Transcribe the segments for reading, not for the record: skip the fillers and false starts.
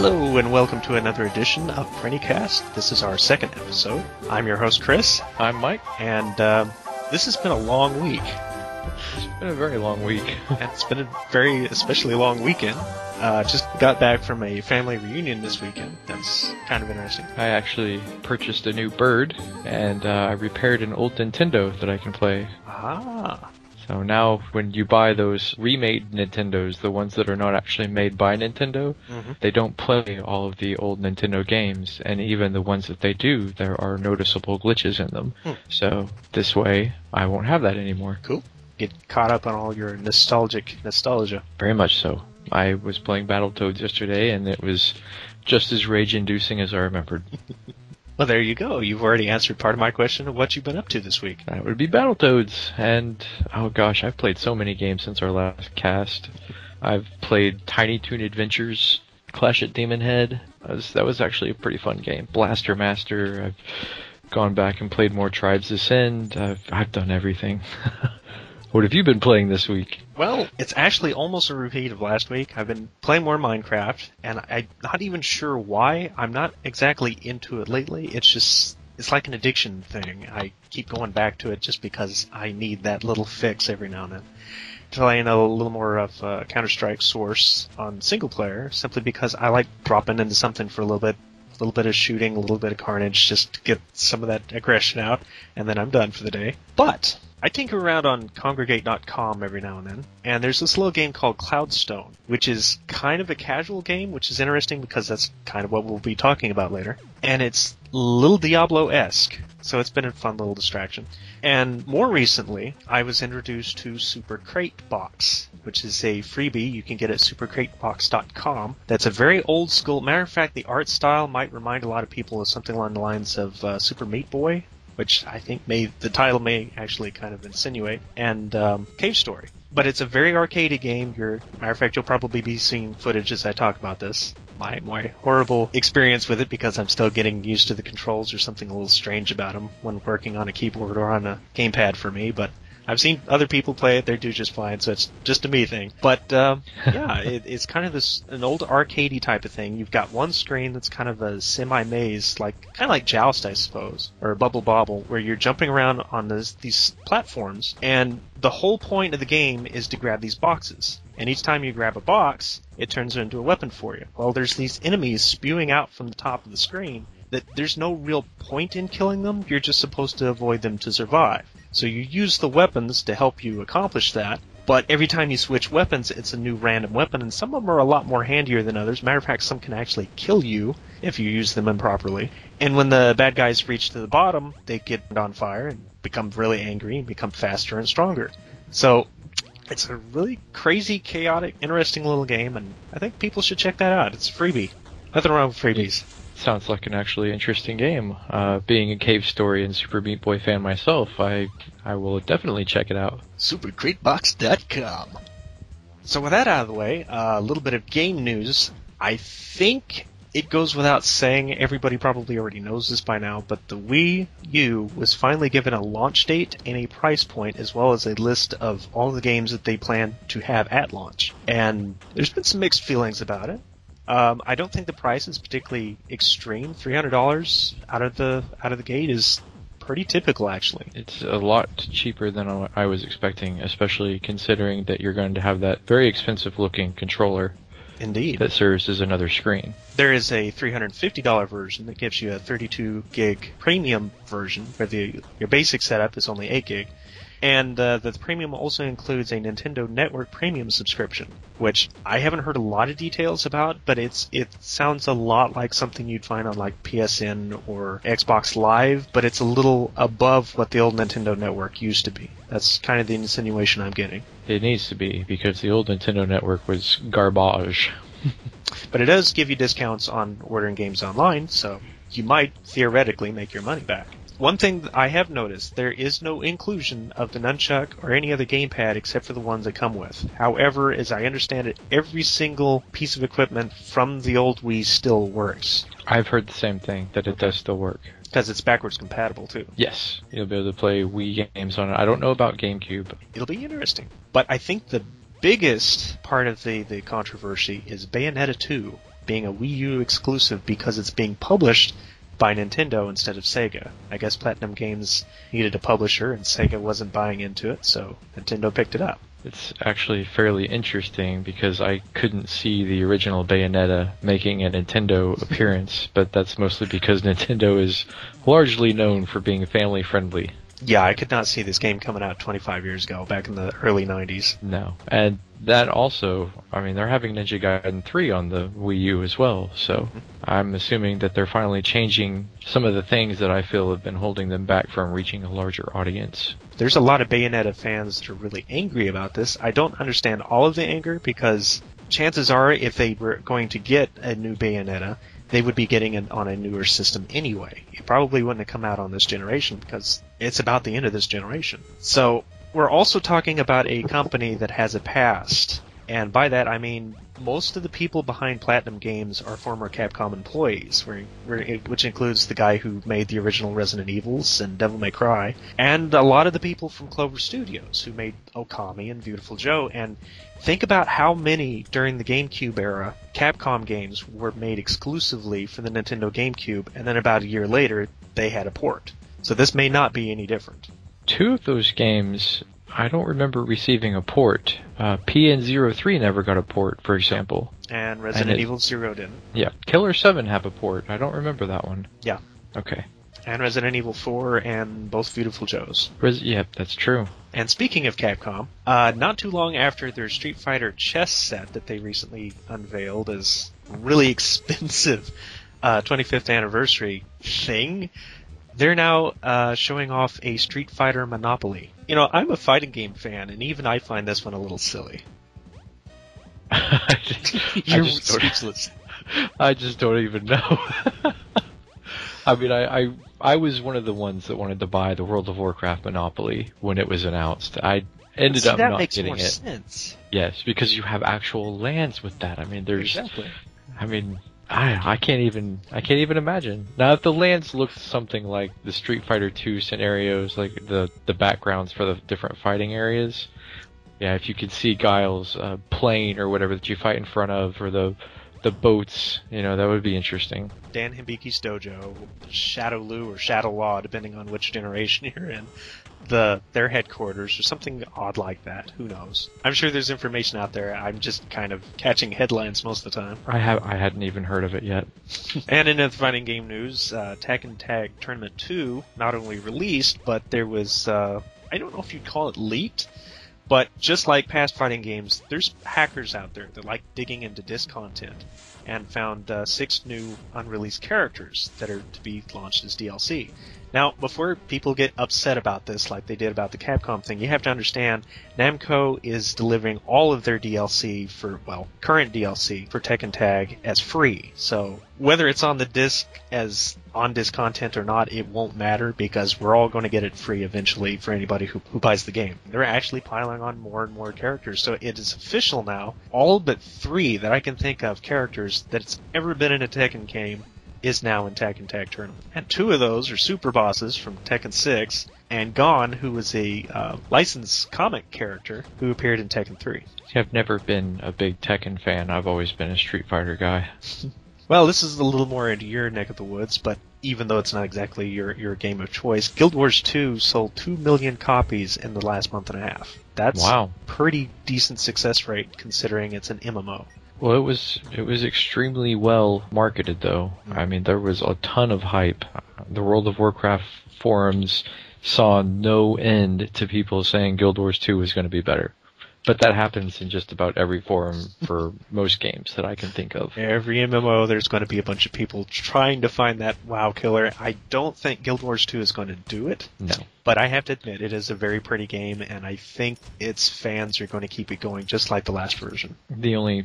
Hello and welcome to another edition of PrinnyCast. This is our second episode. I'm your host Chris. I'm Mike. And this has been a long week. It's been a very long week. And it's been a very especially long weekend. Just got back from a family reunion this weekend. That's kind of interesting. I actually purchased a new bird, and I repaired an old Nintendo that I can play. Ah. So now when you buy those remade Nintendos, the ones that are not actually made by Nintendo, they don't play all of the old Nintendo games, and even the ones that they do, there are noticeable glitches in them. So this way, I won't have that anymore. Cool. Get caught up on all your nostalgia. Very much so. I was playing Battletoads yesterday, and it was just as rage-inducing as I remembered. Well, there you go. You've already answered part of my question of what you've been up to this week. That would be Battletoads, and oh gosh, I've played so many games since our last cast. I've played Tiny Toon Adventures, Clash at Demon Head. That was actually a pretty fun game. Blaster Master. I've gone back and played more Tribes Ascend. I've done everything. What have you been playing this week? Well, it's actually almost a repeat of last week. I've been playing more Minecraft, and I'm not even sure why. I'm not exactly into it lately. It's like an addiction thing. I keep going back to it just because I need that little fix every now and then. Playing a little more of Counter-Strike Source on single player, simply because I like dropping into something for a little bit of shooting, a little bit of carnage, just to get some of that aggression out, and then I'm done for the day. But I tinker around on Congregate.com every now and then, and there's this little game called Cloudstone, which is kind of a casual game, which is interesting because that's kind of what we'll be talking about later. And it's a little Diablo-esque, so it's been a fun little distraction. And more recently, I was introduced to Super Crate Box, which is a freebie you can get at supercratebox.com. That's a very old school. Matter of fact, the art style might remind a lot of people of something along the lines of Super Meat Boy, which I think the title may actually kind of insinuate, and Cave Story. But it's a very arcadey game. Matter of fact, you'll probably be seeing footage as I talk about this. My horrible experience with it, because I'm still getting used to the controls. There's something a little strange about them when working on a keyboard or on a gamepad for me, but I've seen other people play it. They do just fine, so it's just a me thing. But, yeah, it's kind of an old arcadey type of thing. You've got one screen that's kind of a semi-maze, kind of like Joust, I suppose, or Bubble Bobble, where you're jumping around on these platforms, and the whole point of the game is to grab these boxes. And each time you grab a box, it turns into a weapon for you. Well, there's these enemies spewing out from the top of the screen that there's no real point in killing them. You're just supposed to avoid them to survive. So you use the weapons to help you accomplish that, but every time you switch weapons, it's a new random weapon, and some of them are a lot more handier than others. Matter of fact, some can actually kill you if you use them improperly. And when the bad guys reach to the bottom, they get on fire and become really angry and become faster and stronger. So it's a really crazy, chaotic, interesting little game, and I think people should check that out. It's a freebie. Nothing wrong with freebies. Sounds like an actually interesting game. Being a Cave Story and Super Meat Boy fan myself, I will definitely check it out. Supercratebox.com. So with that out of the way, a little bit of game news. I think it goes without saying, everybody probably already knows this by now, but the Wii-U was finally given a launch date and a price point, as well as a list of all the games that they plan to have at launch. And there's been some mixed feelings about it. I don't think the price is particularly extreme. $300 out of the gate is pretty typical, actually. It's a lot cheaper than I was expecting, especially considering that you're going to have that very expensive-looking controller. Indeed. That serves as another screen. There is a $350 version that gives you a 32 gig premium version, where your basic setup is only 8 gig. And the premium also includes a Nintendo Network Premium subscription, which I haven't heard a lot of details about, but it sounds a lot like something you'd find on like PSN or Xbox Live, but it's a little above what the old Nintendo Network used to be. That's kind of the insinuation I'm getting. It needs to be, because the old Nintendo Network was garbage. But it does give you discounts on ordering games online, so you might theoretically make your money back. One thing that I have noticed, there is no inclusion of the nunchuck or any other gamepad except for the ones that come with. However, as I understand it, every single piece of equipment from the old Wii still works. I've heard the same thing, that it does still work. Because it's backwards compatible, too. Yes, you'll be able to play Wii games on it. I don't know about GameCube. It'll be interesting. But I think the biggest part of the controversy is Bayonetta 2. being a Wii U exclusive because it's being published by Nintendo instead of Sega. I guess Platinum Games needed a publisher and Sega wasn't buying into it, so Nintendo picked it up. It's actually fairly interesting because I couldn't see the original Bayonetta making a Nintendo appearance, but that's mostly because Nintendo is largely known for being family friendly. Yeah, I could not see this game coming out 25 years ago, back in the early 90s. No. And that also, I mean, they're having Ninja Gaiden 3 on the Wii U as well, so I'm assuming that they're finally changing some of the things that I feel have been holding them back from reaching a larger audience. There's a lot of Bayonetta fans that are really angry about this. I don't understand all of the anger because chances are if they were going to get a new Bayonetta, they would be getting it on a newer system anyway. It probably wouldn't have come out on this generation because it's about the end of this generation. So we're also talking about a company that has a past. And by that I mean most of the people behind Platinum Games are former Capcom employees, which includes the guy who made the original Resident Evils and Devil May Cry, and a lot of the people from Clover Studios who made Okami and Beautiful Joe. And think about how many during the GameCube era Capcom games were made exclusively for the Nintendo GameCube, and then about a year later they had a port. So this may not be any different. 2 of those games, I don't remember receiving a port. PN03 never got a port, for example. And Resident Evil 0 didn't. Yeah. Killer 7 have a port. I don't remember that one. Yeah. Okay. And Resident Evil 4 and both Beautiful Joes. Yep, that's true. And speaking of Capcom, not too long after their Street Fighter chess set that they recently unveiled as a really expensive 25th anniversary thing, they're now showing off a Street Fighter Monopoly. You know, I'm a fighting game fan, and even I find this one a little silly. You're speechless. I just don't even know. I mean, I was one of the ones that wanted to buy the World of Warcraft Monopoly when it was announced. I ended up not getting it. That makes more sense. Yes, because you have actual lands with that. I mean, there's... Exactly. I mean... I can't even imagine. Now, if the lands looked something like the Street Fighter 2 scenarios, like the backgrounds for the different fighting areas, yeah, if you could see Guile's plane or whatever that you fight in front of, or the boats, you know, that would be interesting. Dan Himbiki's dojo, Shadow Lu or Shadow Law, depending on which generation you're in, their headquarters, or something odd like that. Who knows? I'm sure there's information out there. I'm just kind of catching headlines most of the time. I hadn't even heard of it yet. And in other fighting game news, Tekken Tag Tournament 2 not only released, but there was, I don't know if you'd call it leaked, but just like past fighting games, there's hackers out there that like digging into disc content and found 6 new unreleased characters that are to be launched as DLC. Now, before people get upset about this like they did about the Capcom thing, you have to understand Namco is delivering all of their DLC current DLC for Tekken Tag as free. So whether it's on the disc as on-disc content or not, it won't matter because we're all going to get it free eventually for anybody who buys the game. They're actually piling on more and more characters, so it is official now. All but 3 that I can think of characters that's ever been in a Tekken game is now in Tekken Tag Tournament. And 2 of those are super bosses from Tekken 6, and Gon, who was a licensed comic character who appeared in Tekken 3. I've never been a big Tekken fan. I've always been a Street Fighter guy. Well, this is a little more into your neck of the woods, but even though it's not exactly your game of choice, Guild Wars 2 sold 2 million copies in the last month and a half. That's a pretty decent success rate considering it's an MMO. Well, it was extremely well marketed, though. I mean, there was a ton of hype. The World of Warcraft forums saw no end to people saying Guild Wars 2 was going to be better. But that happens in just about every forum for most games that I can think of. Every MMO, there's going to be a bunch of people trying to find that WoW killer. I don't think Guild Wars 2 is going to do it. No. But I have to admit, it is a very pretty game, and I think its fans are going to keep it going just like the last version. The only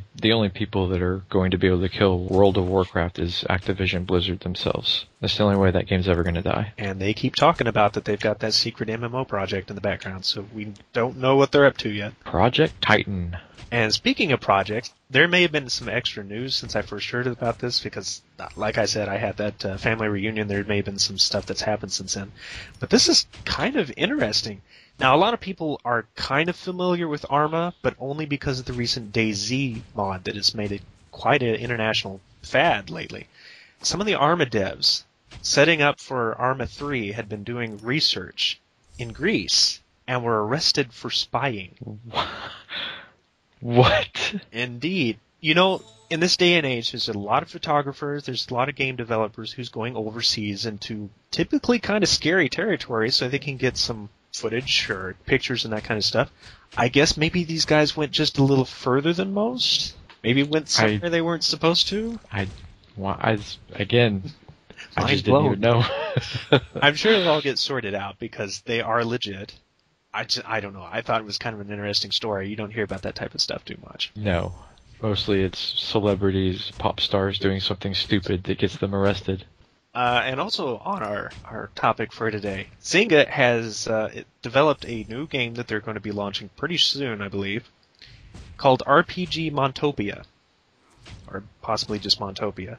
people that are going to be able to kill World of Warcraft is Activision Blizzard themselves. That's the only way that game's ever going to die. And they keep talking about that they've got that secret MMO project in the background, so we don't know what they're up to yet. Project Titan. And speaking of projects, there may have been some extra news since I first heard about this because, like I said, I had that family reunion. There may have been some stuff that's happened since then. But this is kind of interesting. Now, a lot of people are kind of familiar with Arma, but only because of the recent DayZ mod that has made it quite an international fad lately. Some of the Arma devs setting up for Arma 3 had been doing research in Greece and were arrested for spying. What? Indeed. You know, in this day and age, there's a lot of photographers, there's a lot of game developers who's going overseas into typically kind of scary territory so they can get some footage or pictures and that kind of stuff. I guess maybe these guys went just a little further than most. Maybe went somewhere they weren't supposed to. Again, I just didn't even know. I'm sure it'll all get sorted out because they are legit. I don't know. I thought it was kind of an interesting story. You don't hear about that type of stuff too much. No. Mostly it's celebrities, pop stars doing something stupid that gets them arrested. And also on our topic for today, Zynga has developed a new game that they're going to be launching pretty soon, I believe, called RPG Montopia. Or possibly just Montopia.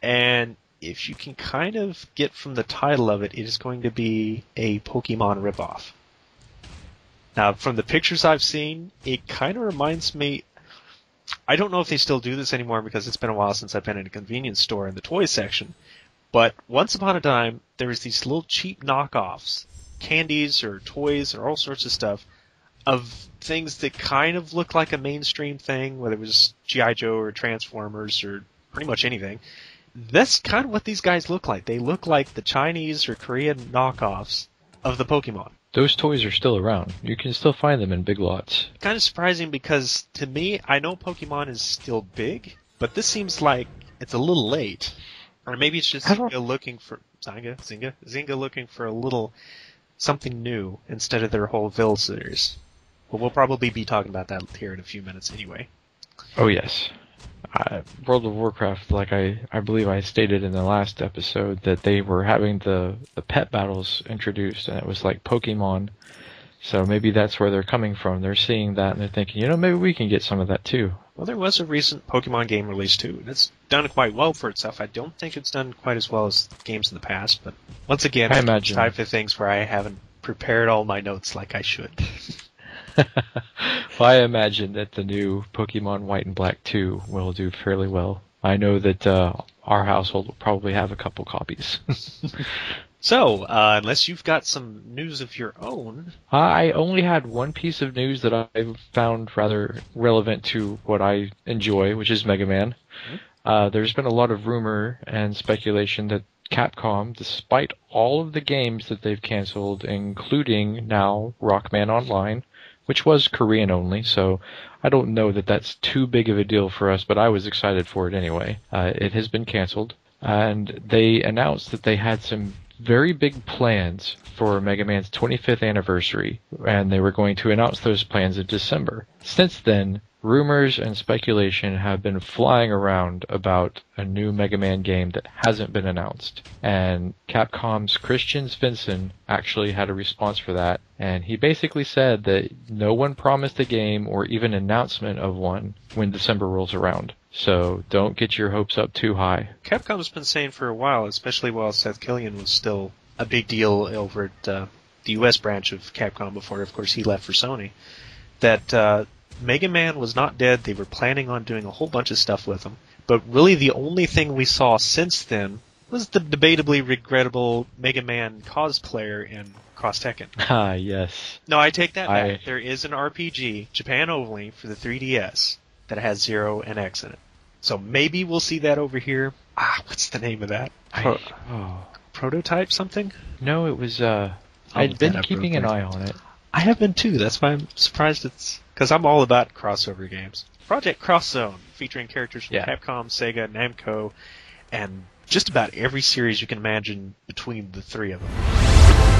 And if you can kind of get from the title of it, it is going to be a Pokemon ripoff. Now, from the pictures I've seen, it kind of reminds me... I don't know if they still do this anymore because it's been a while since I've been in a convenience store in the toy section. But once upon a time, there was these little cheap knockoffs, candies or toys or all sorts of stuff, of things that kind of look like a mainstream thing, whether it was G.I. Joe or Transformers or pretty much anything. That's kind of what these guys look like. They look like the Chinese or Korean knockoffs of the Pokemon. Those toys are still around. You can still find them in Big Lots. Kind of surprising because, to me, I know Pokemon is still big, but this seems like it's a little late. Or maybe it's just Zynga looking for... Zynga looking for a little something new instead of their whole Ville series. But we'll probably be talking about that here in a few minutes anyway. Oh, yes. World of Warcraft, like I believe I stated in the last episode, that they were having the pet battles introduced, and it was like Pokemon. So maybe that's where they're coming from. They're seeing that, and they're thinking, maybe we can get some of that too. Well, there was a recent Pokemon game released too, and it's done quite well for itself. I don't think it's done quite as well as games in the past, but once again, it's type of things where I haven't prepared all my notes like I should. Well, I imagine that the new Pokemon White and Black 2 will do fairly well. I know that our household will probably have a couple copies. So, unless you've got some news of your own... I only had one piece of news that I found rather relevant to what I enjoy, which is Mega Man. Mm-hmm. There's been a lot of rumor and speculation that Capcom, despite all of the games that they've canceled, including now Rockman Online, which was Korean only, so I don't know that that's too big of a deal for us, but I was excited for it anyway. It has been canceled, and they announced that they had some very big plans for Mega Man's 25th anniversary, and they were going to announce those plans in December. Since then, rumors and speculation have been flying around about a new Mega Man game that hasn't been announced. And Capcom's Christian Svensson actually had a response for that, and he basically said that no one promised a game or even announcement of one when December rolls around. So don't get your hopes up too high. Capcom's been saying for a while, especially while Seth Killian was still a big deal over at the US branch of Capcom before, of course, he left for Sony, that Mega Man was not dead. They were planning on doing a whole bunch of stuff with him. But really the only thing we saw since then was the debatably regrettable Mega Man cosplayer in Cross Tekken. Ah, yes. No, I take that back. There is an RPG, Japan only, for the 3DS that has Zero and X in it. So maybe we'll see that over here. What's the name of that? Prototype something? No, it was, I'd been keeping an eye on it. I have been too. That's why I'm surprised it's... Because I'm all about crossover games. Project Cross Zone, featuring characters from Capcom, Sega, Namco, and just about every series you can imagine between the three of them.